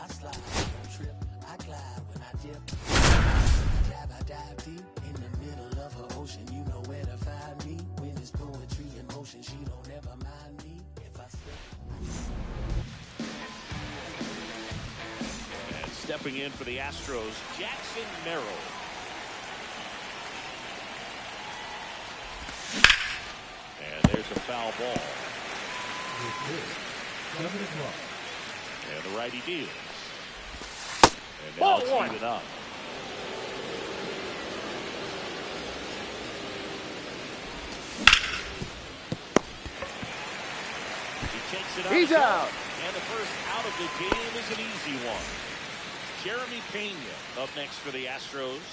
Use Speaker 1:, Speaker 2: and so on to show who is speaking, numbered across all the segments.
Speaker 1: I slide, trip, I glide when I dip. I dive deep in the middle of her ocean. You know where to find me. When it's poetry in motion, she don't ever mind me. If I slip.
Speaker 2: And stepping in for the Astros, Jackson Merrill. And there's a foul ball. And the righty deals. And now it's even up. He takes it out.
Speaker 3: He's out.
Speaker 2: And the first out of the game is an easy one. Jeremy Pena up next for the Astros.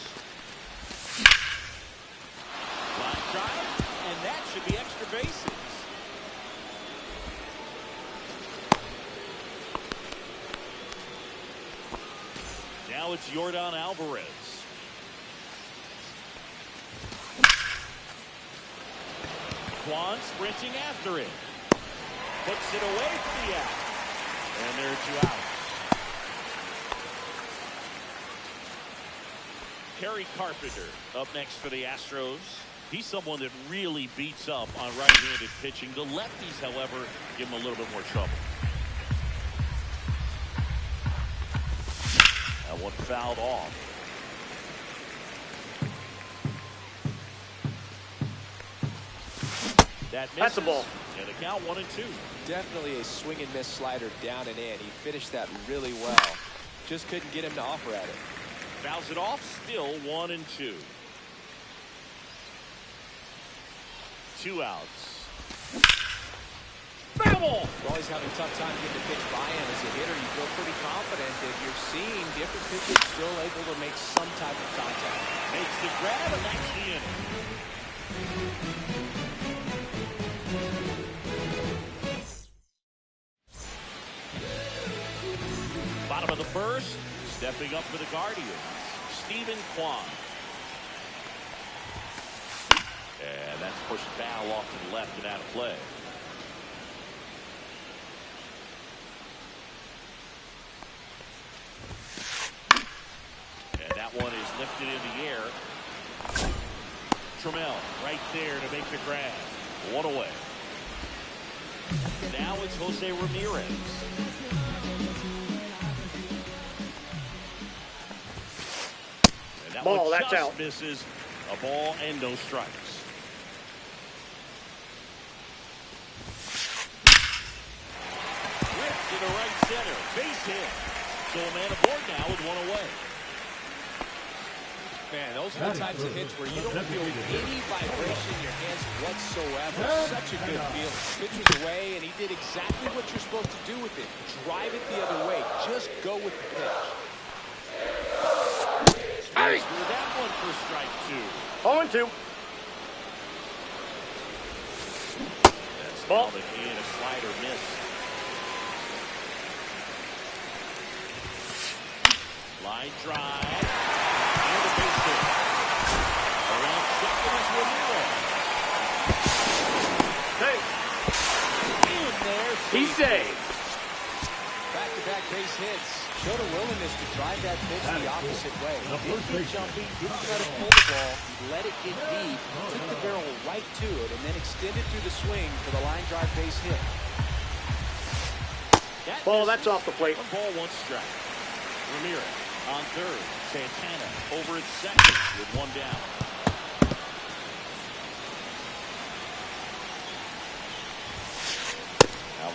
Speaker 2: Line drive, and that should be extra bases. Now it's Yordan Alvarez. Kwan sprinting after it. Puts it away for the out. And there are 2 outs. Kerry Carpenter up next for the Astros. He's someone that really beats up on right-handed pitching. The lefties, however, give him a little bit more trouble. That one fouled off. That misses.
Speaker 3: That's a ball.
Speaker 2: And the count 1-2.
Speaker 4: Definitely a swing and miss slider down and in. He finished that really well. Just couldn't get him to offer at it.
Speaker 2: Fouls it off. Still 1-2. 2 outs. Foul ball.
Speaker 4: Always having a tough time getting the pitch by him. As a hitter, you feel pretty confident that you're seeing different pitchers still able to make some type of contact.
Speaker 2: Makes the grab, and that's the inning. Bottom of the first, stepping up for the Guardians, Stephen Kwan. And that's pushed foul off to the left and out of play. And that one is lifted in the air. Trammell right there to make the grab. 1 away. Now it's Jose Ramirez. And that
Speaker 3: Ball,
Speaker 2: one
Speaker 3: that's
Speaker 2: just
Speaker 3: out.
Speaker 2: misses. A ball and no strikes. Ripped to the right center. Base hit. So a man aboard now with 1 away.
Speaker 4: Man, those are the types of hits where you don't feel any vibration in your hands whatsoever. Such a good feeling. Pitcher's away, and he did exactly what you're supposed to do with it. Drive it the other way. Just go with the pitch.
Speaker 2: Hey! That one for strike 2.
Speaker 3: 0-2.
Speaker 2: That's ball in a slider miss. Line drive. And a base hit. Around second is Ramirez.
Speaker 3: Hey.
Speaker 2: In there.
Speaker 3: He's saved.
Speaker 4: Back-to-back base hits. Showed a willingness to drive that pitch the opposite way. He didn't get jumpy, didn't try to pull the ball, he let it get deep, took the barrel right to it, and then extended through the swing for the line drive base hit.
Speaker 3: Ball, that's off the plate.
Speaker 2: 1 ball, 1 strike. Ramirez on third. Santana over at second with 1 down.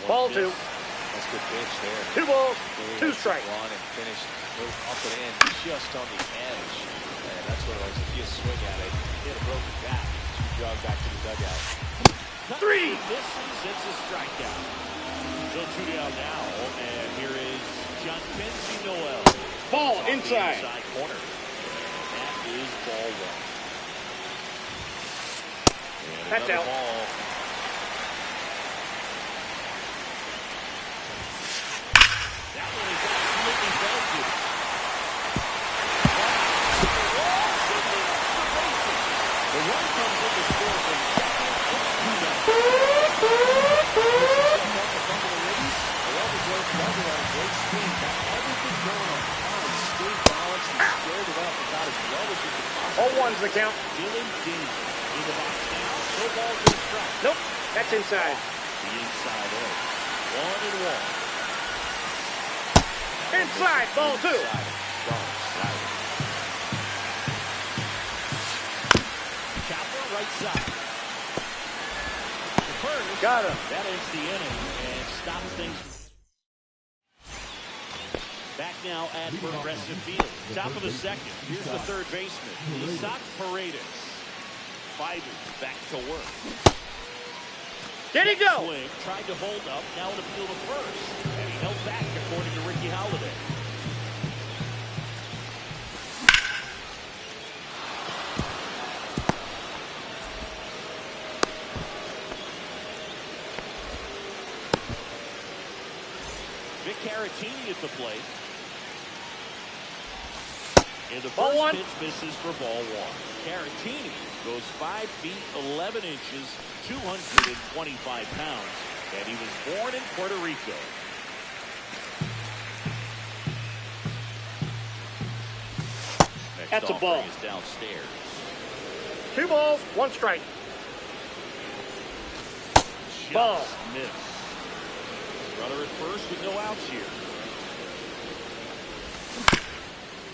Speaker 3: Ball 2.
Speaker 4: That's a good pitch there.
Speaker 3: 2 balls,
Speaker 4: Really
Speaker 3: 2 strikes.
Speaker 4: On and finished up and in just on the edge. And that's what it was. If you swing at it, hit a broken bat, you jog back to the dugout.
Speaker 3: 3.
Speaker 2: Misses. It's a strikeout. So 2 down now, and here is John Quincy Noel.
Speaker 3: Ball
Speaker 2: Off the
Speaker 3: inside.
Speaker 2: inside corner. That is ball 1. And
Speaker 3: That's
Speaker 2: another
Speaker 3: out.
Speaker 2: ball. That one is absolutely belted. The run comes in to score from second. It's 2 down.
Speaker 3: one's the count.
Speaker 2: Dylan Denny in the box now. No ball to the strike.
Speaker 3: Nope, that's inside.
Speaker 2: The inside edge. 1-1.
Speaker 3: Inside, ball 2.
Speaker 2: Chopper right side. The first.
Speaker 3: Got him.
Speaker 2: That ends the inning and stops things. Back now at Progressive Field. Top of the second. Here's the third baseman, Isaac Paredes. Biden back to work.
Speaker 3: Did he go?
Speaker 2: Swing, tried to hold up, now in the field of first. And he held back, according to Ricky Holiday. Vic Caratini at the plate. And the first pitch misses for ball 1. Caratini goes 5 feet 11 inches, 225 pounds, and he was born in Puerto Rico. Next
Speaker 3: That's a ball.
Speaker 2: Is downstairs.
Speaker 3: 2 balls, 1 strike.
Speaker 2: Just
Speaker 3: Ball.
Speaker 2: missed. Runner at first with no outs here.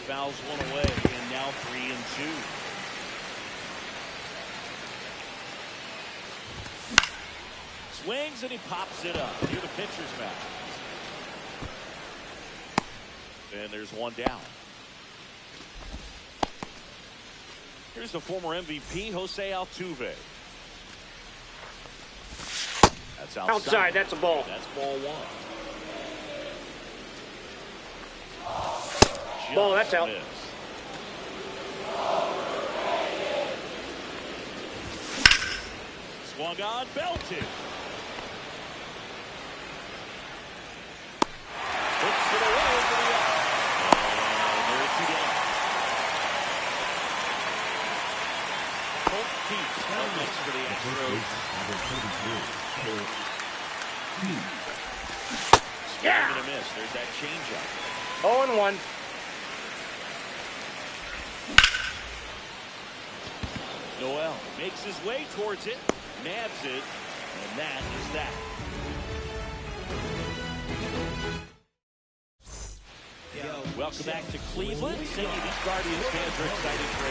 Speaker 2: Fouls one away, and now 3-2. Swings and he pops it up near the pitcher's mound. And there's one down. Here's the former MVP, Jose Altuve. That's
Speaker 3: Outside, that's a ball.
Speaker 2: That's ball 1.
Speaker 3: Ball, that's out.
Speaker 2: Missed. Swung on, belted. Puts it away for the out. And there's 2 down. Colt Keats up next for the Astros.
Speaker 3: Yeah.
Speaker 2: Swing and a miss. There's that changeup.
Speaker 3: 0-1.
Speaker 2: Noel makes his way towards it, nabs it, and that is that. Welcome back to Cleveland. Many of these Guardians fans are excited for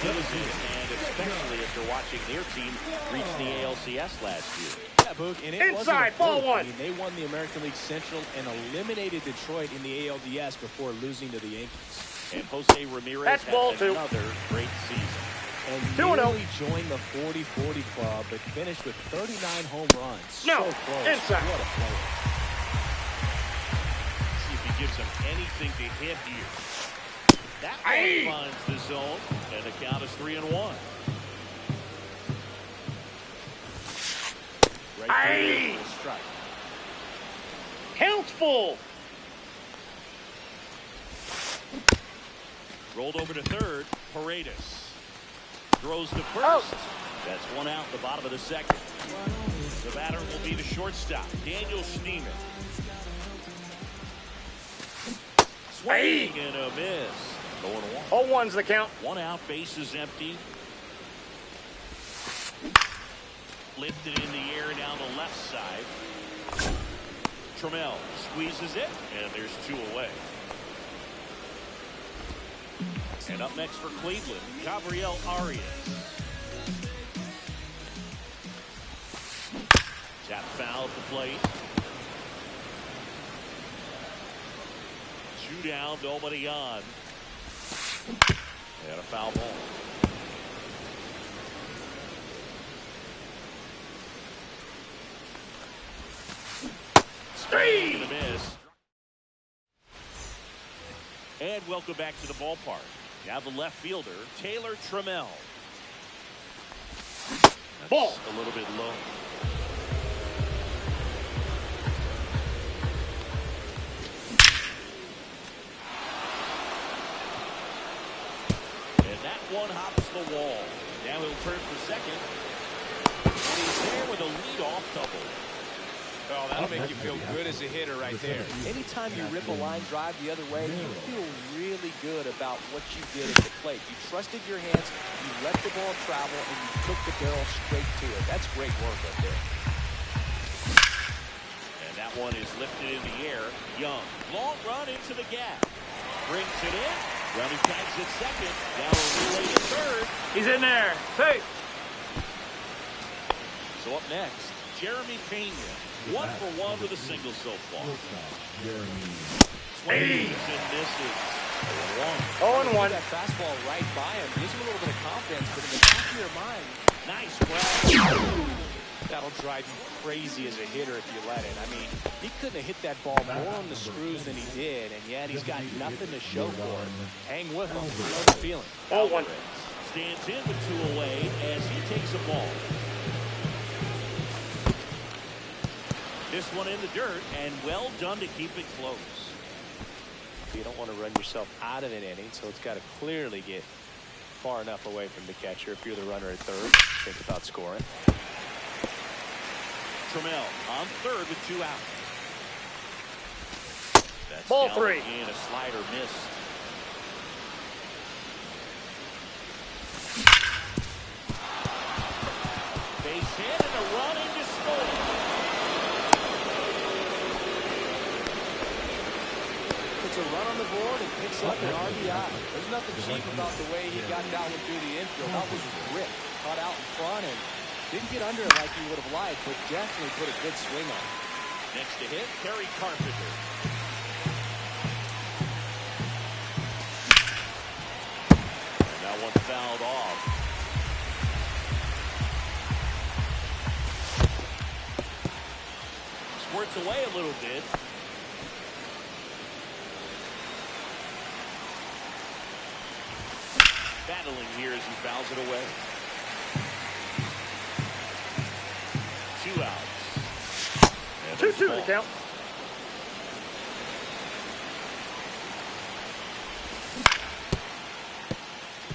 Speaker 2: another season, and especially after watching their team reach the ALCS last year.
Speaker 4: Yeah, Boog, and it
Speaker 3: Inside,
Speaker 4: wasn't a
Speaker 3: ball
Speaker 4: fluke.
Speaker 3: 1.
Speaker 4: I mean, they won the American League Central and eliminated Detroit in the ALDS before losing to the Yankees.
Speaker 2: And Jose Ramirez
Speaker 3: That's ball
Speaker 2: had
Speaker 3: 2.
Speaker 2: another great season.
Speaker 4: And
Speaker 3: 2-0.
Speaker 4: nearly joined the 40-40 club, but finished with 39 home runs.
Speaker 3: No,
Speaker 4: so close.
Speaker 3: inside.
Speaker 4: What a player.
Speaker 2: See if he gives him anything to hit here. That one finds the zone, and the count is 3-1. Right there, the strike.
Speaker 3: Count's full.
Speaker 2: Rolled over to third. Paredes throws to first.
Speaker 3: Out.
Speaker 2: That's 1 out, the bottom of the second. The batter will be the shortstop, Daniel Schneemann. Swing and a miss. Going 1.
Speaker 3: 0-1's the count.
Speaker 2: 1 out, base is empty. Lifted in the air down the left side. Trammell squeezes it, and there's 2 away. And up next for Cleveland, Gabriel Arias. Tap foul at the plate. 2 down, nobody on. And a foul ball.
Speaker 3: Three.
Speaker 2: And a miss. And welcome back to the ballpark. Now the left fielder, Taylor Trammell. That's
Speaker 3: Ball.
Speaker 2: a little bit low. And that one hops the wall. Now he'll turn for second. And he's there with a leadoff double.
Speaker 4: Oh, that'll make you feel good as a hitter right there. Anytime you rip a line drive the other way, you feel really good about what you did at the plate. You trusted your hands, you let the ball travel, and you took the barrel straight to it. That's great work right there.
Speaker 2: And that one is lifted in the air. Young, long run into the gap. Brings it in. Well, he tags it second. Now a relay to third.
Speaker 3: He's in there. Safe.
Speaker 2: So up next, Jeremy Pena. 1 for 1 with a single so far. Swings and misses.
Speaker 3: 0-1.
Speaker 4: That fastball right by him gives him a little bit of confidence, but in the back of your mind,
Speaker 2: Nice grab.
Speaker 4: that'll drive you crazy as a hitter if you let it. I mean, he couldn't have hit that ball more on the screws than he did, and yet he's got nothing to show for it. Hang with him. You know the feeling.
Speaker 3: 0-1.
Speaker 2: Stands in with 2 away as he takes a ball. This one in the dirt, and well done to keep it close.
Speaker 4: You don't want to run yourself out of an inning, so it's got to clearly get far enough away from the catcher. If you're the runner at third, think about scoring.
Speaker 2: Trammell on third with 2 outs. That's
Speaker 3: Ball
Speaker 2: down
Speaker 3: 3.
Speaker 2: And a slider missed. Base hit and a run into scoring.
Speaker 4: Puts a run on the board and picks up an RBI. There's nothing cheap about the way he got that one through the infield. That was ripped, caught out in front, and didn't get under it like he would have liked, but definitely put a good swing on it.
Speaker 2: Next to hit, Terry Carpenter. And that one fouled off. Squirts away a little bit. Battling here as he fouls it away. 2 outs.
Speaker 3: 2-2 the count.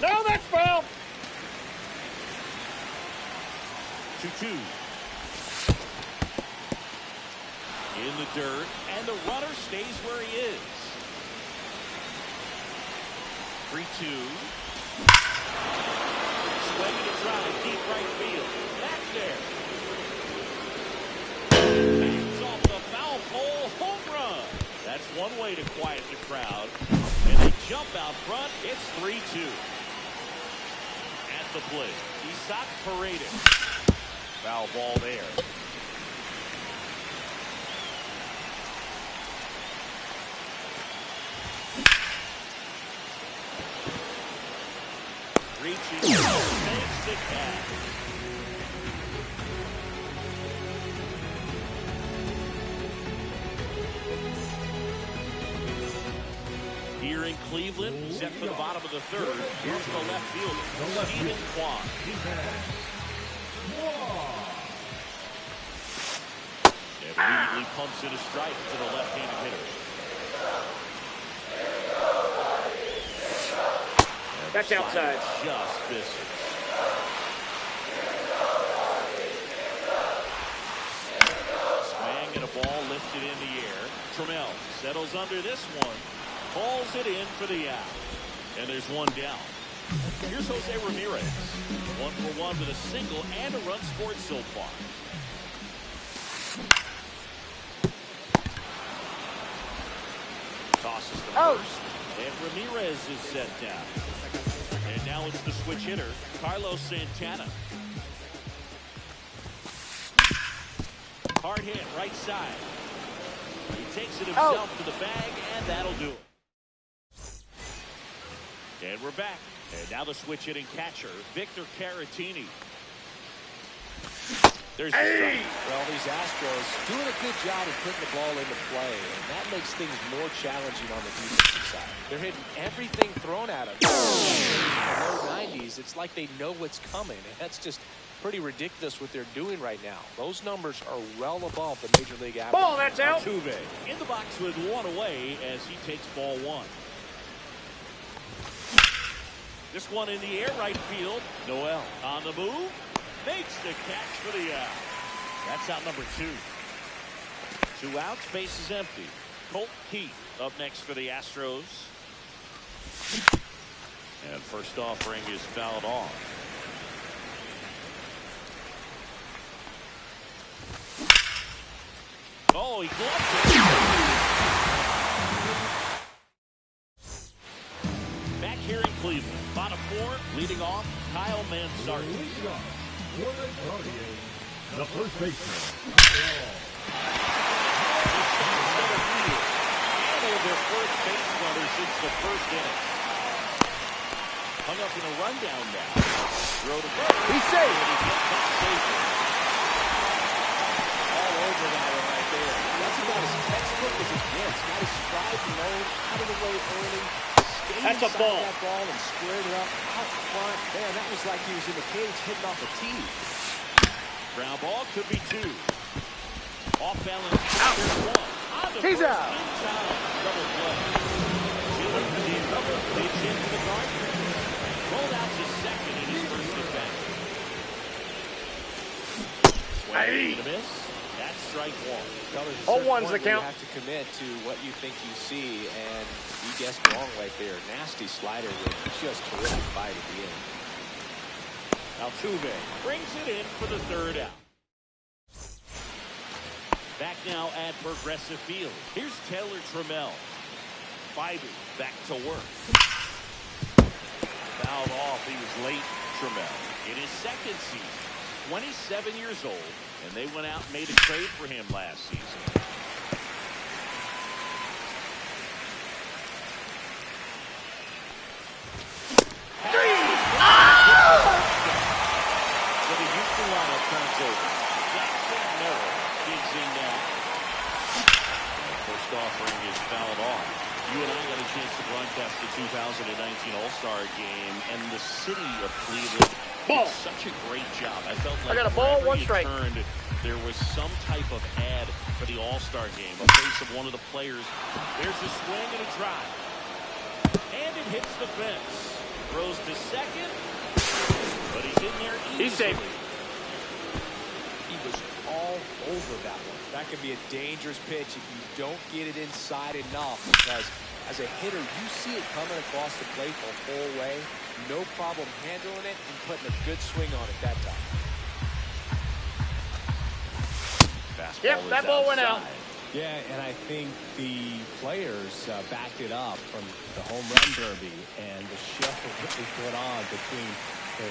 Speaker 3: No, that's foul.
Speaker 2: 2-2. In the dirt, and the runner stays where he is. 3-2. Swinging a drive, deep right field. Back there. Hangs off the foul pole, home run. That's one way to quiet the crowd. And they jump out front. It's 3-2. At the plate, Isaac Paredes. Foul ball there. Reaching, makes the catch. Here in Cleveland, set for the bottom of the third. Here's the left fielder, Stephen Kwan. Immediately pumps in a strike to the left-handed hitter.
Speaker 3: That's outside.
Speaker 2: Just misses. Swing and a ball lifted in the air. Trammell settles under this one. Calls it in for the out. And there's one down. Here's Jose Ramirez. 1 for 1 with a single and a run scored so far. Tosses the first. And Ramirez is set down. And now it's the switch hitter, Carlos Santana. Hard hit, right side. He takes it himself to the bag, and that'll do it. And we're back. And now the switch hitting catcher, Victor Caratini. There's the strike.
Speaker 4: Well, these Astros doing a good job of putting the ball into play, and that makes things more challenging on the defensive side. They're hitting everything thrown at them. In the low 90s, it's like they know what's coming, and that's just pretty ridiculous what they're doing right now. Those numbers are well above the major league average.
Speaker 3: Ball, that's out.
Speaker 2: Altuve in the box with 1 away as he takes ball 1. This one in the air, right field. Noel on the move. Makes the catch for the out. That's out number 2. 2 outs, base is empty. Colt Keith up next for the Astros. And first offering is fouled off. Oh, he gloved it. Back here in Cleveland, bottom 4, leading off, Kyle Mansardi.
Speaker 5: The first baseman.
Speaker 2: Their first base runner since the first inning. Hung up in a rundown now. Throw to first.
Speaker 3: He's safe.
Speaker 2: And he gets back safely.
Speaker 4: All over that one right there. That's about as textbook as it gets. Got his stride low, out of the way early.
Speaker 3: That's a ball.
Speaker 4: That ball and squared it up out front. Man, that was like he was in the cage hitting off a tee.
Speaker 2: Ground ball could be 2. Off balance. Out. There's 1.
Speaker 3: He's out.
Speaker 2: Double play. Taylor for the double. Pitch into the garden. Rolled out to second in his first at bat. Swing and a miss. That's strike 1.
Speaker 4: Well, there's a
Speaker 3: Oh,
Speaker 4: certain
Speaker 3: one's
Speaker 4: point
Speaker 3: the
Speaker 4: where
Speaker 3: count.
Speaker 4: You have to commit to what you think you see, and you guessed wrong right there. Nasty slider with just terrific bite at the end.
Speaker 2: Altuve brings it in for the 3rd out. Back now at Progressive Field. Here's Taylor Trammell. Biden back to work. Fouled off. He was late, Trammell. In his second season, 27 years old, and they went out and made a trade for him last season. So the Houston lineup turns over. Jackson Merrill digs in now. First offering is fouled off. You and I got a chance to broadcast the 2019 All-Star game, and the city of Cleveland
Speaker 3: Ball.
Speaker 2: did such a great job. I felt like
Speaker 3: I got a ball,
Speaker 2: wherever
Speaker 3: 1
Speaker 2: you
Speaker 3: strike.
Speaker 2: turned, there was some type of ad for the All-Star game, a face of one of the players. There's a swing and a drive. And it hits the fence. Throws to second, but he's in there easily.
Speaker 3: He's safe.
Speaker 4: He was all over that one. That could be a dangerous pitch if you don't get it inside enough, because as a hitter, you see it coming across the plate the whole way. No problem handling it and putting a good swing on it that time.
Speaker 2: Fastball
Speaker 3: Yep,
Speaker 2: is
Speaker 3: that ball went out.
Speaker 2: outside.
Speaker 6: Yeah, and I think the players backed it up from the home run derby and the show that they put on between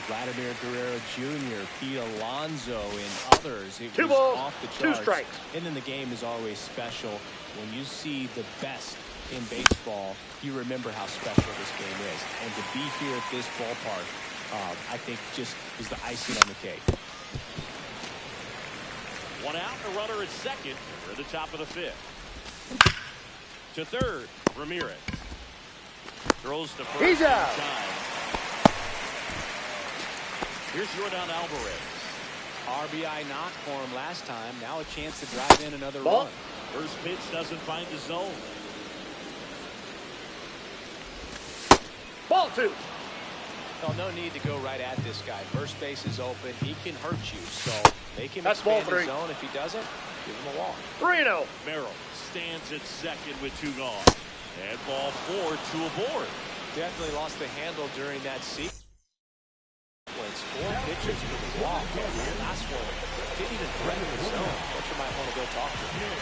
Speaker 6: Vladimir Guerrero Jr., Pete Alonso, and others. It
Speaker 3: 2
Speaker 6: was
Speaker 3: balls,
Speaker 6: off the
Speaker 3: 2
Speaker 6: charts.
Speaker 3: strikes.
Speaker 6: And then the game is always special. When you see the best in baseball, you remember how special this game is. And to be here at this ballpark, I think just is the icing on the cake.
Speaker 2: 1 out, a runner at second. We're at the top of the 5th. To third, Ramirez. Throws to first.
Speaker 3: He's out.
Speaker 2: Time. Here's Jordan Alvarez.
Speaker 4: RBI knock for him last time. Now a chance to drive in another
Speaker 3: Ball.
Speaker 4: run.
Speaker 2: First pitch doesn't find the zone.
Speaker 3: Ball 2.
Speaker 4: Well, no need to go right at this guy. First base is open. He can hurt you, so make him
Speaker 3: That's ball
Speaker 4: expand
Speaker 3: 3.
Speaker 4: his zone. If he doesn't, give him a walk.
Speaker 3: 3-0.
Speaker 2: Merrill stands at second with 2 gone. And ball 4, 2 aboard.
Speaker 4: Definitely lost the handle during that sequence. 4 pitches with a walk. The last one didn't even threaten the zone. Pitcher might want to go talk to him.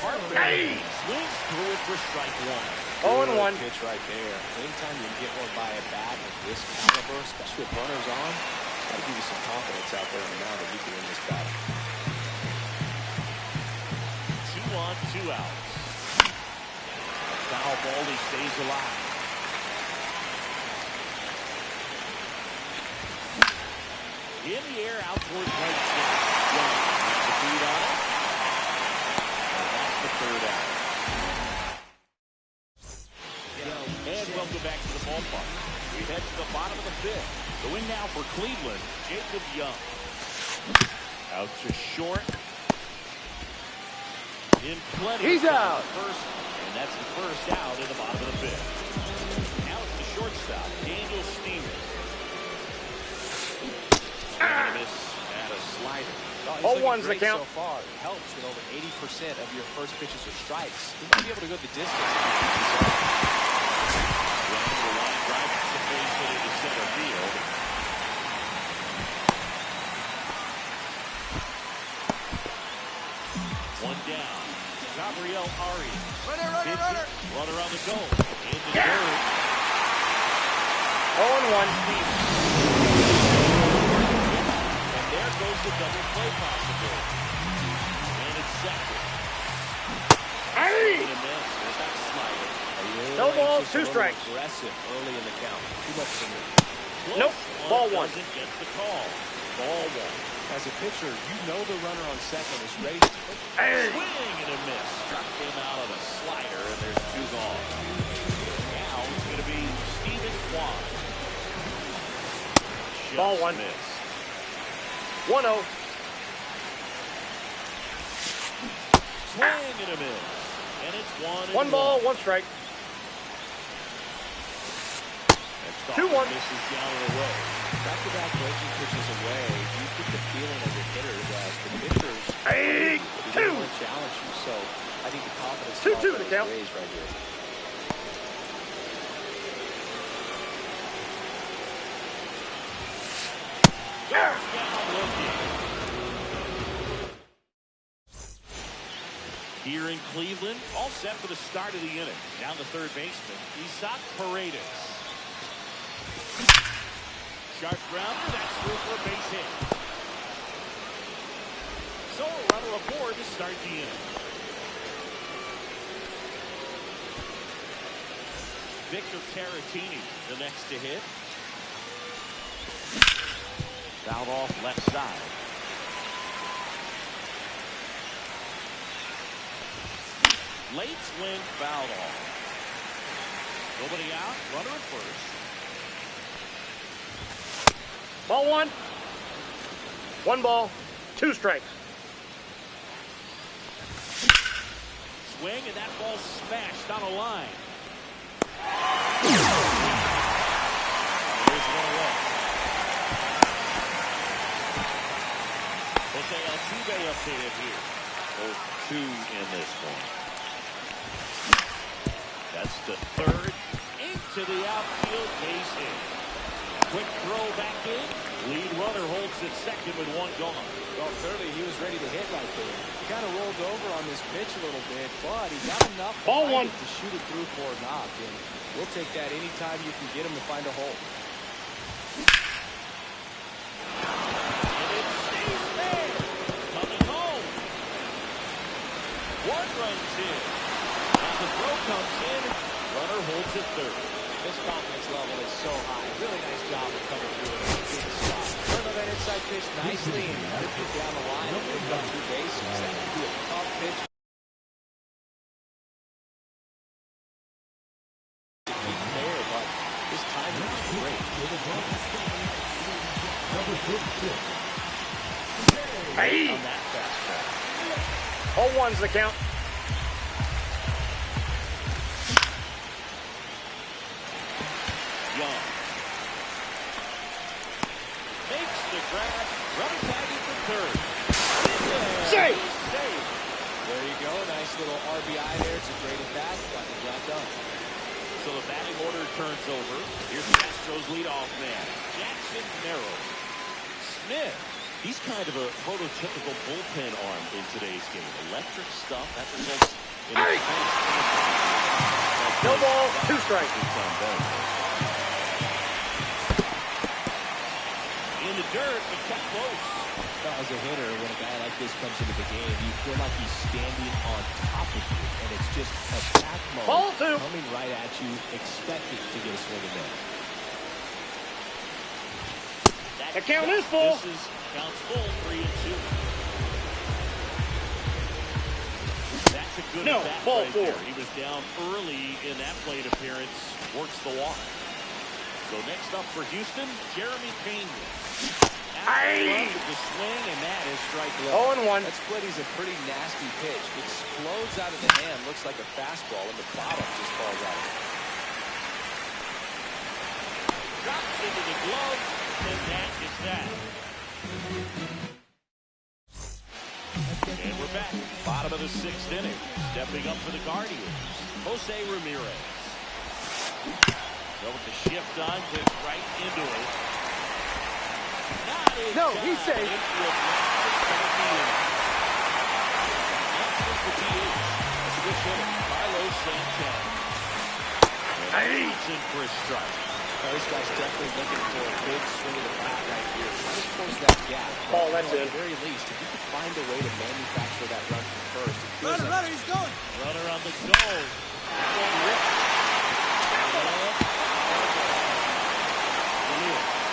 Speaker 2: Harper swings through it for strike 1.
Speaker 3: 0-1.
Speaker 4: Pitch right there. Anytime you can get one by a bat of this caliber, especially with runners on, it's got to give you some confidence out there on the mound that you can win this battle.
Speaker 2: 2 on, 2 outs. Foul ball, he stays alive. In the air, out towards right center. Young has the feed on it. And that's the 3rd out. And welcome back to the ballpark. We head to the bottom of the 5th. The win now for Cleveland, Jacob Young. Out to short. In plenty.
Speaker 3: He's out.
Speaker 2: First, and that's the first out in the bottom of the 5th. Now it's the shortstop, Daniel Steeman. And a miss at a slider.
Speaker 6: Ball
Speaker 4: He's
Speaker 6: one's the
Speaker 4: looking great
Speaker 6: count.
Speaker 4: so far. It helps when over 80% of your first pitches are strikes. He might be able to go the distance.
Speaker 2: Running the line drive to base hit into center field. One down. Gabriel Ari. Runner on the goal. In the third.
Speaker 6: 0-1.
Speaker 2: And there goes the double play possibility. And it's second.
Speaker 6: Hey!
Speaker 2: And a miss. There's that slider.
Speaker 6: No balls,
Speaker 4: Just a
Speaker 6: 2
Speaker 4: little
Speaker 6: strikes.
Speaker 4: Aggressive early in the count. Too much for me.
Speaker 6: Nope. Ball one.
Speaker 2: Doesn't get the call. Ball one.
Speaker 4: As a pitcher, you know the runner on second is ready to put
Speaker 6: Hey!
Speaker 2: Swing and a miss. Struck him out of a slider, and there's 2 gone. Now it's going to be Steven Kwan.
Speaker 6: Ball one.
Speaker 2: Missed.
Speaker 6: 1-0.
Speaker 2: Swing and a miss. And it's 1-1.
Speaker 6: 1 ball, 1 strike. 2-1.
Speaker 2: Misses down and away.
Speaker 4: back-to-back breaking pitches away. You get the feeling as a hitter that the pitchers
Speaker 6: Hey,
Speaker 4: they
Speaker 6: 2.
Speaker 4: want to challenge you. So I think the confidence
Speaker 6: 2-2
Speaker 4: level
Speaker 6: to
Speaker 4: is
Speaker 6: count.
Speaker 4: raised right here.
Speaker 6: Yeah.
Speaker 2: Here in Cleveland, all set for the start of the inning. Down the third baseman, Isaac Paredes. Sharp grounder, that's through for a base hit. So a runner aboard to start the inning. Victor Caratini, the next to hit. Fouled off left side. Late swing, fouled off. Nobody out, runner at first.
Speaker 6: Ball 1. 1 ball, 2 strikes.
Speaker 2: Swing, and that ball smashed on a line. Here's 1 away. Jose Altuve updated here. Both 2 in this one. That's the third. Into the outfield, base hit. Quick throw back in. Lead runner holds it second with 1 gone.
Speaker 4: Well, clearly he was ready to hit right there. He kind of rolled over on this pitch a little bit, but he got enough
Speaker 6: Ball
Speaker 4: behind
Speaker 6: 1.
Speaker 4: it to shoot it through for a knock. And we'll take that anytime you can get him to find a hole.
Speaker 2: And it stays there. Coming home. 1 runs in. Now the throw comes in. Runner holds it third.
Speaker 4: His confidence level is so high. Really nice job of coming through in a good spot. Turned on that inside pitch nicely and ripped it down the line and picked up 2 bases. That could be a tough pitch. There, but his timing was great.
Speaker 6: Hey.
Speaker 2: On that fastball.
Speaker 6: Ball 1's the count.
Speaker 2: Young. Makes the grab. Runner tagging for third.
Speaker 6: Safe.
Speaker 2: Safe.
Speaker 4: There you go. Nice little RBI there. It's a great at bat. Got the job done.
Speaker 2: So the batting order turns over. Here's the Astros leadoff man, Jackson Merrill. Smith. He's kind of a prototypical bullpen arm in today's game. Electric stuff. That results in a
Speaker 6: No ball, 2 strikes.
Speaker 2: In the dirt, but kept close.
Speaker 4: As a hitter, when a guy like this comes into the game, you feel like he's standing on top of you, and it's just attack mode.
Speaker 6: Ball 2.
Speaker 4: Coming right at you, expecting to get a swing and miss.
Speaker 6: The count is full.
Speaker 2: This is counts full, 3-2. That's a good
Speaker 6: No,
Speaker 2: at bat
Speaker 6: ball
Speaker 2: right
Speaker 6: 4.
Speaker 2: there. He was down early in that plate appearance. Works the walk. So next up for Houston, Jeremy Pena.
Speaker 6: Aye.
Speaker 2: The swing, and that is strike
Speaker 6: 0-1.
Speaker 4: That splitty's a pretty nasty pitch. Explodes out of the hand, looks like a fastball, and the bottom just falls out.
Speaker 2: Drops into the glove, and that is that. And we're back. Bottom of the 6th inning. Stepping up for the Guardians, Jose Ramirez. Go with the shift on, gets right into it. Not in
Speaker 3: No,
Speaker 2: time.
Speaker 3: he's safe.
Speaker 2: Infield that's the DH. That's a good hitter. Carlos Santana. And he's in for a strike.
Speaker 4: Well, this guy's definitely looking for a big swing of the bat right here. Trying to close that gap.
Speaker 3: Ball, that's
Speaker 4: At
Speaker 3: it.
Speaker 4: the very least, if you could find a way to manufacture that run from first, it feels like
Speaker 3: Runner, he's going.
Speaker 2: Runner on the go. Rich.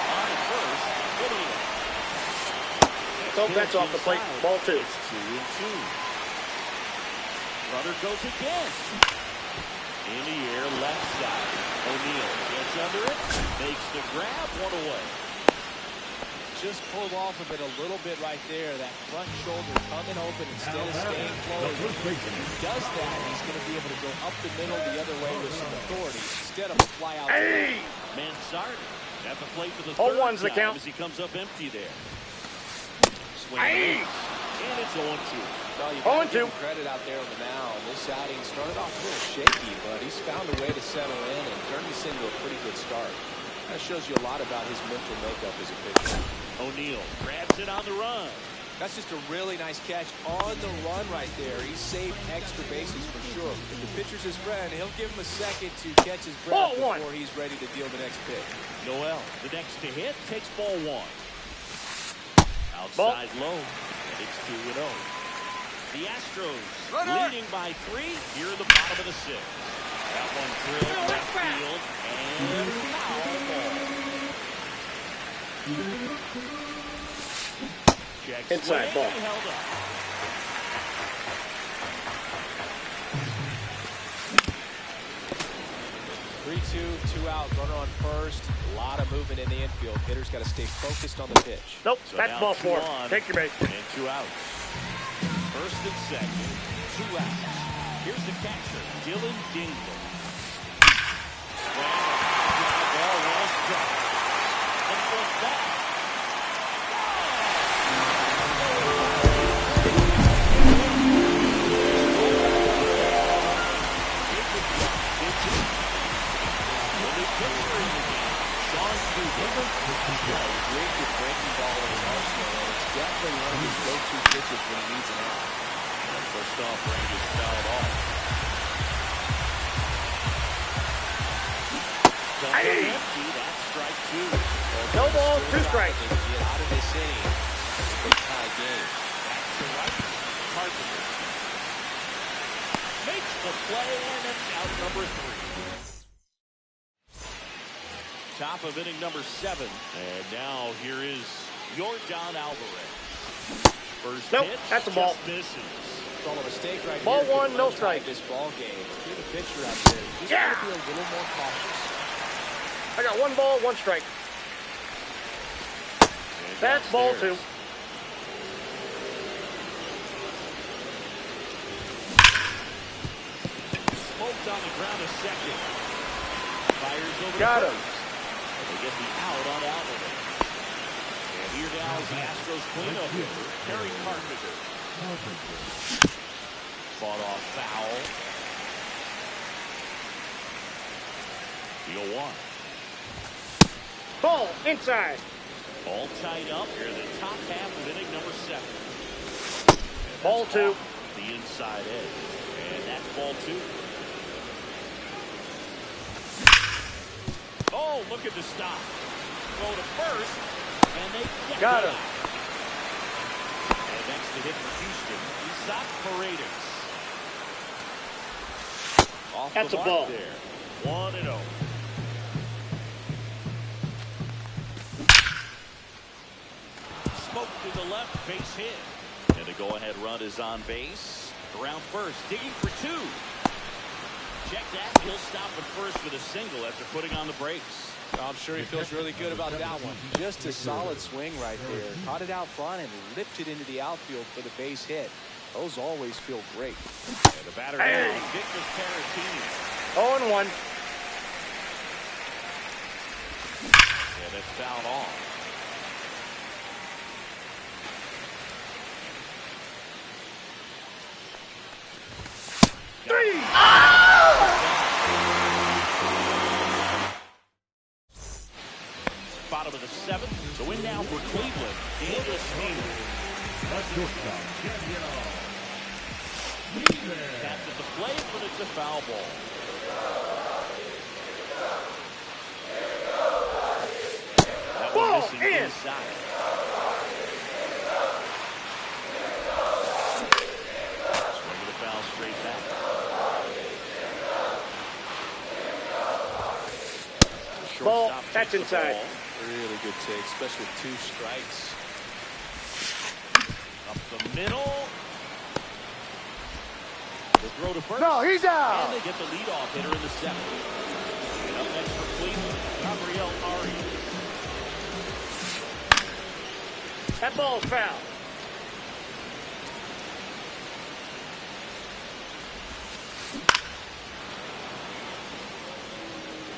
Speaker 2: On the first.
Speaker 3: Nope, that's off the plate. Ball 2.
Speaker 2: It's 2-2. Runner goes again. In the air, left side. O'Neill gets under it. Makes the grab. One away.
Speaker 4: just pulled off of it a little bit right there. That front shoulder coming open instead of staying closed. If he does that, he's going to be able to go up the middle the other way with some authority instead of a fly out.
Speaker 3: Hey!
Speaker 2: Mansard at the plate for the
Speaker 3: All
Speaker 2: third
Speaker 3: one's the
Speaker 2: time
Speaker 3: count.
Speaker 2: as he comes up empty there. Swing
Speaker 3: Hey!
Speaker 2: and it's 0-2.
Speaker 4: Well, you
Speaker 3: Oh,
Speaker 4: got
Speaker 3: and
Speaker 4: to give
Speaker 3: two.
Speaker 4: him credit out there on the mound. This outing started off a little shaky, but he's found a way to settle in and turn this into a pretty good start. That shows you a lot about his mental makeup as a pitcher.
Speaker 2: O'Neill grabs it on the run.
Speaker 4: That's just a really nice catch on the run right there. He saved extra bases for sure. If the pitcher's his friend, he'll give him a second to catch his breath
Speaker 3: Ball one.
Speaker 4: before he's ready to deal the next pitch.
Speaker 2: Noel, the next to hit, takes ball one.
Speaker 3: Ball.
Speaker 2: Outside low, and it's 2-0. The Astros leading by 3 here in the bottom of the 6th. That one drilled left field and foul ball. Check
Speaker 3: Inside
Speaker 2: swing,
Speaker 3: ball.
Speaker 2: held up.
Speaker 4: Two out, runner on first. A lot of movement in the infield. Hitter's got to stay focused on the pitch.
Speaker 3: Nope,
Speaker 2: So
Speaker 3: that's
Speaker 2: now
Speaker 3: ball
Speaker 2: 2
Speaker 3: 4.
Speaker 2: on
Speaker 3: Take your base.
Speaker 2: And 2 outs. First and second, 2 outs. Here's the catcher, Dylan Dingle. Ball well struck. And goes back.
Speaker 4: Great with breaking ball in his arsenal, and it's definitely one of his go-to pitches when he needs an out.
Speaker 2: First off, Randy is fouled off.
Speaker 3: Hey!
Speaker 2: Empty, that's strike 2.
Speaker 3: No balls, 2 strikes.
Speaker 4: If you get out of this inning, it's a big tie game.
Speaker 2: Back to right. Carpenter makes the play, and it's out number 3. Top of inning number 7. And now here is Yordan Alvarez. First
Speaker 3: Nope,
Speaker 2: pitch,
Speaker 3: that's a ball.
Speaker 2: just misses.
Speaker 4: It's all a mistake right
Speaker 3: Ball
Speaker 4: here.
Speaker 3: one,
Speaker 4: Could
Speaker 3: no
Speaker 4: untie
Speaker 3: strike.
Speaker 4: This ball game. If you're the pitcher out there, you just
Speaker 3: Yeah.
Speaker 4: got to be a little more cautious.
Speaker 3: I got 1 ball, 1 strike.
Speaker 2: And
Speaker 3: That's ball
Speaker 2: downstairs.
Speaker 3: 2.
Speaker 2: Smoked on the ground a second. Fires over
Speaker 3: Got
Speaker 2: to
Speaker 3: him.
Speaker 2: first. And they get the out on Alvarez. And here now is the Astros cleanup hitter, Harry Carpenter. Fought off foul. The 0-1.
Speaker 3: Ball inside.
Speaker 2: All tied up here in the top half of inning number 7. And
Speaker 3: Ball
Speaker 2: that's
Speaker 3: 2.
Speaker 2: off the inside edge. And that's ball 2. Oh, look at the stop. Go to first, and they get
Speaker 3: Got
Speaker 2: it
Speaker 3: him.
Speaker 2: out. And that's the hit for Houston. Isaac Paredes. Off
Speaker 3: That's
Speaker 2: the
Speaker 3: a
Speaker 2: mark
Speaker 3: ball.
Speaker 2: there. 1-0. Smoke to the left, base hit. And the go-ahead run is on base. Around first, digging for 2. Check that. He'll stop at first with a single after putting on the brakes.
Speaker 4: I'm sure he feels really good about that one. Just a solid swing right there. Caught it out front and lipped it into the outfield for the base hit. Those always feel great.
Speaker 2: And the batter
Speaker 3: Hey.
Speaker 2: now, Victor Caratini.
Speaker 3: 0-1.
Speaker 2: And it's fouled off. Daniel Sneed.
Speaker 5: That's shortstop, Daniel.
Speaker 2: Tapped at the plate, but it's a foul ball. That one
Speaker 3: Ball
Speaker 2: missing
Speaker 3: in.
Speaker 2: inside. Swing of the foul straight back.
Speaker 3: Ball,
Speaker 2: Shortstop
Speaker 3: that's
Speaker 2: takes the
Speaker 3: inside.
Speaker 2: ball.
Speaker 4: Really good take, especially with 2 strikes.
Speaker 2: Up the middle. The throw to first.
Speaker 3: No, he's out.
Speaker 2: And they get the leadoff hitter in the 7th. And up next for Cleveland, Gabriel Arias.
Speaker 3: That ball's foul.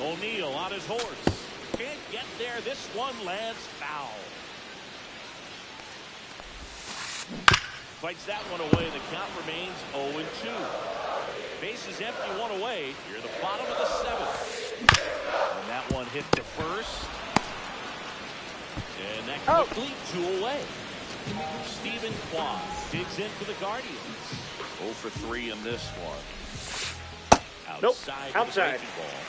Speaker 2: O'Neill on his horse. Can't get there. This one lands foul. Fights that one away. The count remains 0-2. Bases empty, one away. Here at the bottom of the 7th. And that one hit to first. And that quickly 2 away. Stephen Kwan digs in for the Guardians. 0 for 3 in this one.
Speaker 3: Nope,
Speaker 2: Outside.
Speaker 3: outside.
Speaker 2: For the breaking ball.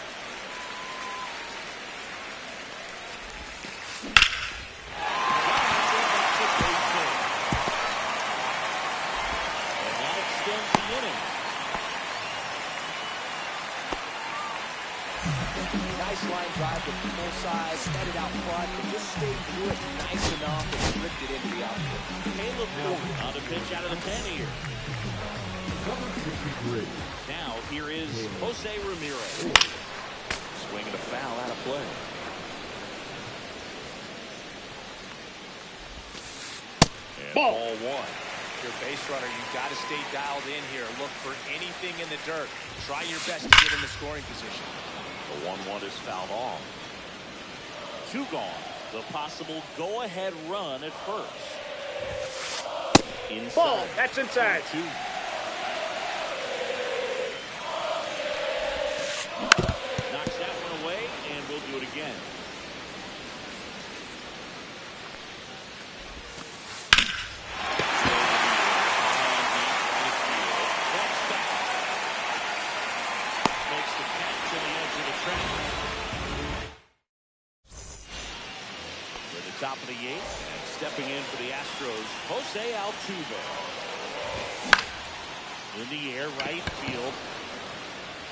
Speaker 4: Nice line drive with full size, set it out front, and just stayed through it nice enough and ripped it into the outfield.
Speaker 2: Caleb Ford on the pitch out of the pen here. Now here is Jose Ramirez. Swinging a foul out of play. And ball 1.
Speaker 6: If you're a base runner, you've got to stay dialed in here. Look for anything in the dirt. Try your best to get in the scoring position.
Speaker 2: The 1-1 is fouled off. 2 gone. The possible go-ahead run at first. Inside.
Speaker 3: Ball, that's inside.
Speaker 2: 2. Knocks that one away, and we'll do it again. Top of the 8th, and stepping in for the Astros, Jose Altuve. In the air, right field.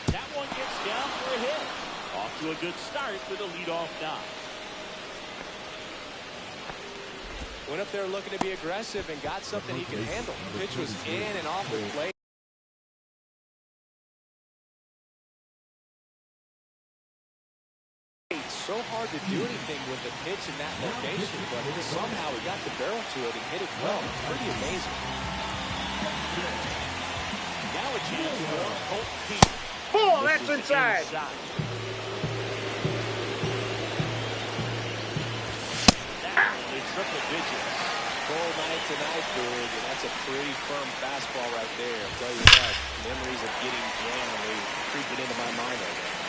Speaker 2: That one gets down for a hit. Off to a good start with a leadoff knock.
Speaker 4: Went up there looking to be aggressive and got something he can handle. The pitch was in and off the plate. So hard to do anything with the pitch in that location, but somehow he got the barrel to it and hit it well. Pretty amazing.
Speaker 2: Now a chance for Colt Pete.
Speaker 3: Ball, that's inside.
Speaker 2: That only triple digits.
Speaker 4: Full night tonight, Boog, and that's a pretty firm fastball right there. I'll tell you what, memories of getting jammed are creeping into my mind right now.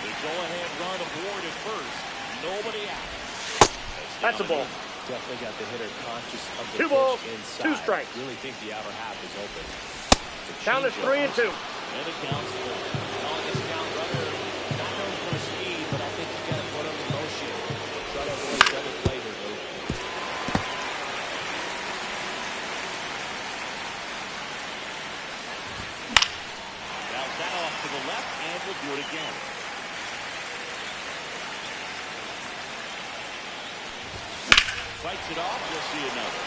Speaker 2: The go-ahead run aboard at first. Nobody out.
Speaker 3: That's a ball.
Speaker 4: Definitely got the hitter conscious of the
Speaker 3: 2 balls,
Speaker 4: pitch inside.
Speaker 3: 2 strikes.
Speaker 4: Really think the outer half is open.
Speaker 3: Count is 3-2.
Speaker 2: And it counts full.
Speaker 4: On this count, runner, not known for his speed, but I think you got to put him in motion. Try to avoid double play here, Luke.
Speaker 2: Bounce that off to the left, and we'll do it again. Fights it off, we'll see another.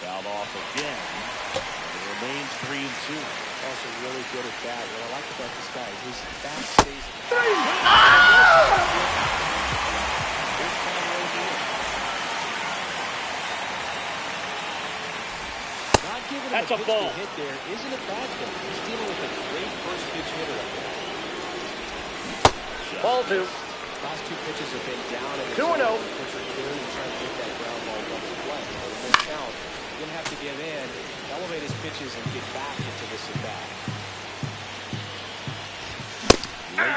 Speaker 2: Fouled off again. It remains 3-2.
Speaker 4: Also really good at that. What I like about this guy, his bat stays. Not giving him
Speaker 3: That's a
Speaker 4: pitch
Speaker 3: ball.
Speaker 4: to hit there isn't a bad thing. He's dealing with a great first pitch hitter up there.
Speaker 3: Ball 2.
Speaker 4: Last 2 pitches have been down and
Speaker 3: 2-0.
Speaker 4: Pitcher clearly trying to get that ground ball double play. But in this count, he's going to have to give in, elevate his pitches, and get back into this at bat.
Speaker 2: Late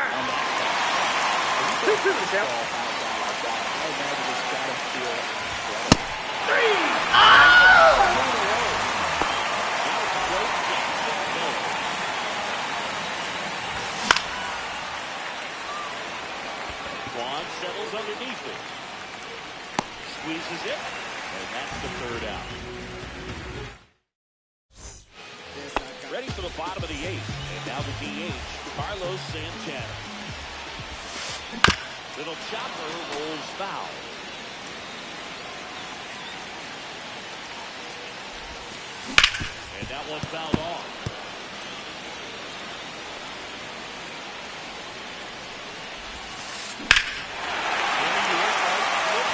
Speaker 3: 2 the count.
Speaker 4: I imagine it's got to feel incredible.
Speaker 2: 3. Vaughn settles underneath it. Squeezes it, and that's the 3rd out. Ready for the bottom of the 8th. And now the DH, Carlos Santana. Little chopper rolls foul. And that one fouled off.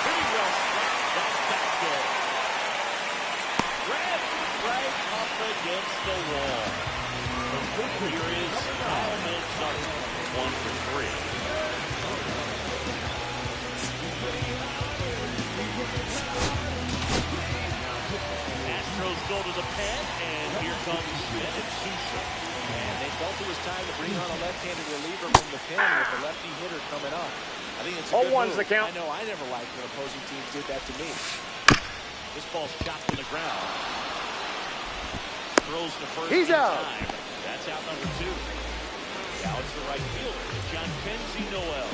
Speaker 2: Pretty well snapped that back there. Right up against the wall. Here is Kyle Melsardi, 1 for 3. Astros go to the pen, and here comes Devin Sousa.
Speaker 4: And they felt it was time to bring on a left-handed reliever from the pen with the lefty hitter coming up. I think it's a good
Speaker 3: 0-1's
Speaker 4: move.
Speaker 3: the count.
Speaker 4: I know I never liked when opposing teams did that to me.
Speaker 2: This ball's chopped to the ground. Throws the first.
Speaker 3: He's out.
Speaker 2: Time. That's out number 2. Now it's the right fielder, John Kenzie Noel.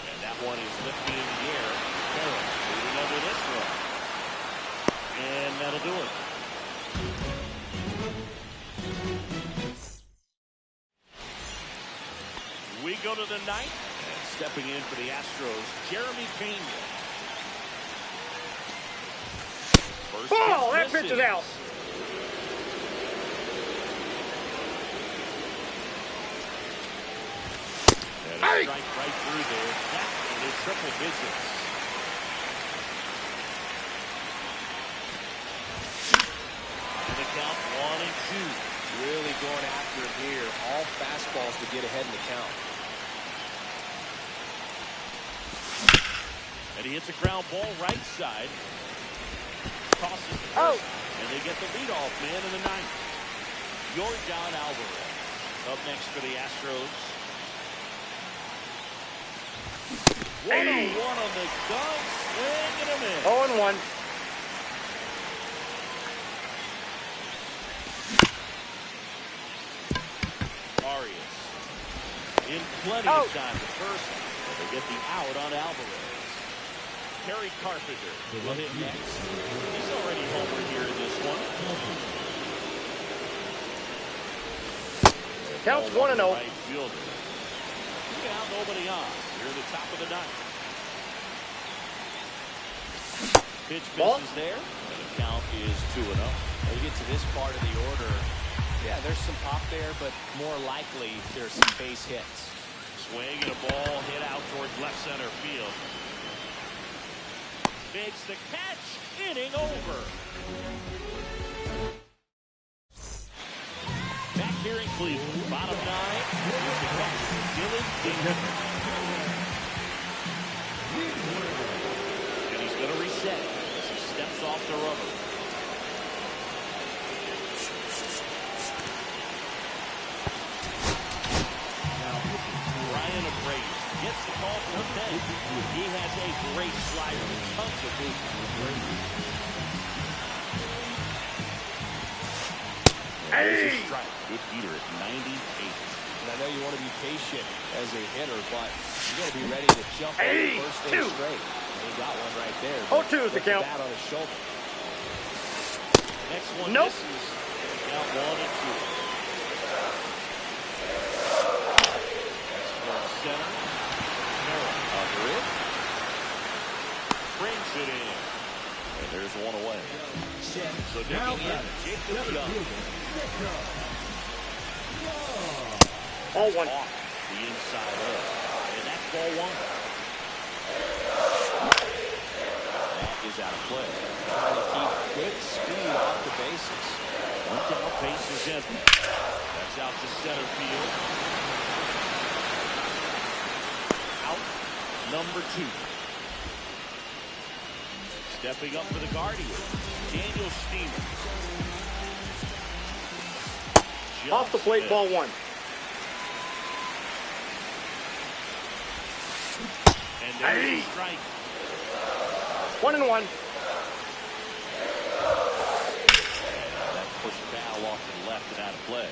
Speaker 2: And that one is lifted in the air. Carroll moving under this one. And that'll do it. We go to the 9th. And stepping in for the Astros, Jeremy Pena. First
Speaker 3: Ball! That
Speaker 2: pitch
Speaker 3: pitch is out.
Speaker 2: And a strike right through there. That is triple digits. And the count 1-2.
Speaker 4: Really going after him here. All fastballs to get ahead in the count.
Speaker 2: And he hits a ground ball right side. Tosses the first.
Speaker 3: Out.
Speaker 2: And they get the leadoff man in the 9th. Yordan Alvarez up next for the Astros. 1-1 on the gun. Swing and a miss.
Speaker 3: 0-1.
Speaker 2: Arias in plenty of time at first. They get the out on Alvarez. Terry Carpenter will hit next. He's already homer here in this one.
Speaker 3: Counts 1-0.
Speaker 2: Right fielder. 2 down, nobody on. Here at the top of the 9th. Pitch
Speaker 3: Ball.
Speaker 2: misses there, and the count is 2-0.
Speaker 4: When you get to this part of the order, yeah, there's some pop there, but more likely there's some base hits.
Speaker 2: Swing and a ball hit out towards left center field. Makes the catch, inning over. Back here in Cleveland, bottom 9, here's the catch, Dylan Dingley. And he's going to reset as he steps off the rubber. Gets the call from the bench. He has a great slider. Tons of movement.
Speaker 3: Hey!
Speaker 2: Good beater at 98.
Speaker 4: And I know you want to be patient as a hitter, but you got to be ready to jump on the first day straight. And he got one right there.
Speaker 3: 0-2 is the count.
Speaker 4: Bat on his shoulder.
Speaker 2: Next one
Speaker 3: Nope.
Speaker 2: misses. Count 1-2. Center. Under it. Brings it in. And there's one away. So digging in, Jacob Young.
Speaker 3: 0-1.
Speaker 2: Off the inside of. And that's ball 1. That is out of play.
Speaker 4: Trying to keep good speed off the bases.
Speaker 2: 1 down, bases empty. That's out to center field. Out number 2. Stepping up for the Guardians, Daniel Steeman.
Speaker 3: Off the plate, ball 1.
Speaker 2: And there's a strike.
Speaker 3: 1-1.
Speaker 2: That pushed foul off to the left and out of play.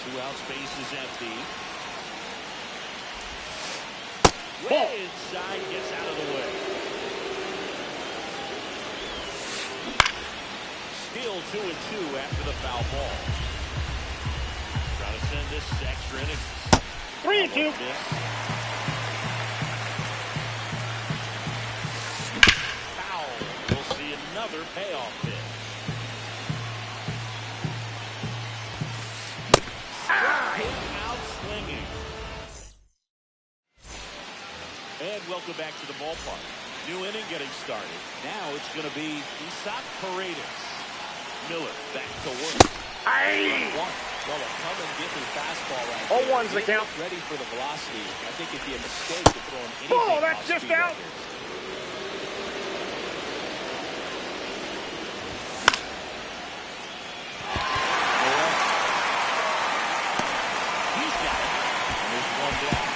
Speaker 2: 2 outs, base is empty.
Speaker 3: Ball.
Speaker 2: Way inside, gets out of the way. Still 2-2 after the foul ball. Trying to send this extra innings.
Speaker 3: 3-2.
Speaker 2: Foul. We'll see another payoff pitch. Out swinging. And welcome back to the ballpark. New inning getting started. Now it's going to be Isaac Paredes. Miller back to work.
Speaker 3: Aye.
Speaker 6: Well, a come and get me fastball right there.
Speaker 3: 0-1's the count.
Speaker 6: Ready for the velocity. I think it'd be a mistake to throw him anything.
Speaker 3: Oh, that's
Speaker 6: off
Speaker 3: just
Speaker 6: speed
Speaker 3: out.
Speaker 6: right here.
Speaker 2: He's got it. And there's one down.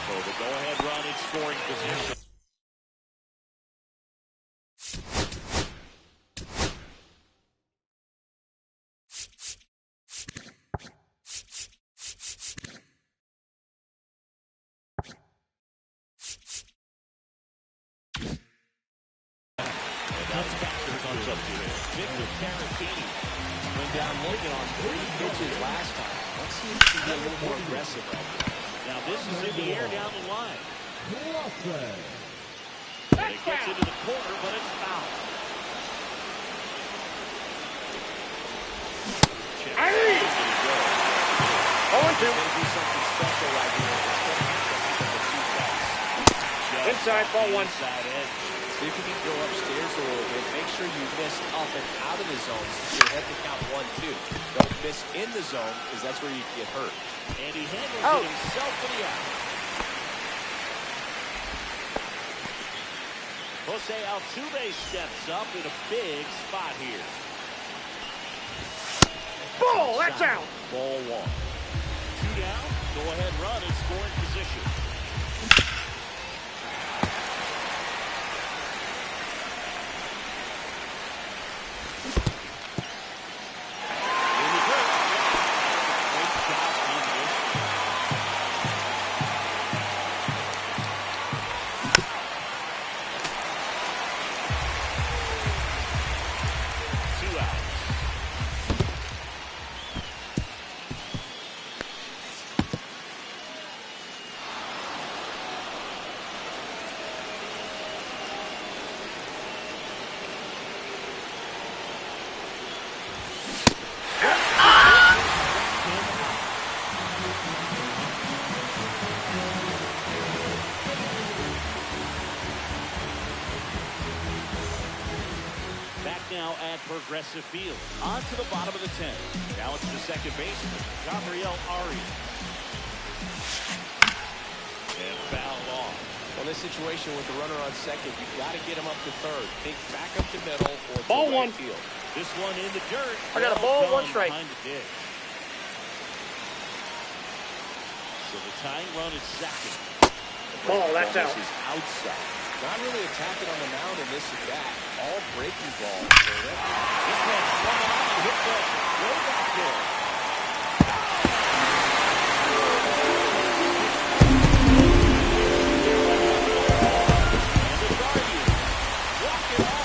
Speaker 2: So the go-ahead run in scoring position. Comes up to him. Victor Tarantini went down looking on 3 pitches last time. Let's see if he can get a little more aggressive right there. Now this is in the air down the line. And it gets into the corner, but it's foul. Check.
Speaker 3: 0-2.
Speaker 6: Maybe something special right here.
Speaker 3: Inside, ball 1.
Speaker 6: Inside edge. See if you can go upstairs a little bit. Make sure you miss up and out of the zone since you're heading to count 1-2. Don't miss in the zone because that's where you get hurt.
Speaker 2: And he handles
Speaker 3: Out.
Speaker 2: it himself for the out. Jose Altuve steps up in a big spot here.
Speaker 3: Ball, that's out.
Speaker 2: Ball 1. 2 down. Go ahead run in scoring position. Now at Progressive Field. On to the bottom of the 10th. Now it's the second baseman, Gabriel Arias. And fouled off.
Speaker 6: Well, this situation with the runner on second, you've got to get him up to third. Think back up to middle or to
Speaker 3: Ball
Speaker 6: right
Speaker 3: 1.
Speaker 6: field.
Speaker 2: This one in the dirt.
Speaker 3: I got a ball, 1 strike.
Speaker 2: Behind the ditch. So the tying run is second.
Speaker 3: Ball, that's out.
Speaker 6: This is outside. Not really attacking on the mound in this at bat. All breaking balls.
Speaker 2: This one swung on and hit the way back there. And the Guardians walk it off.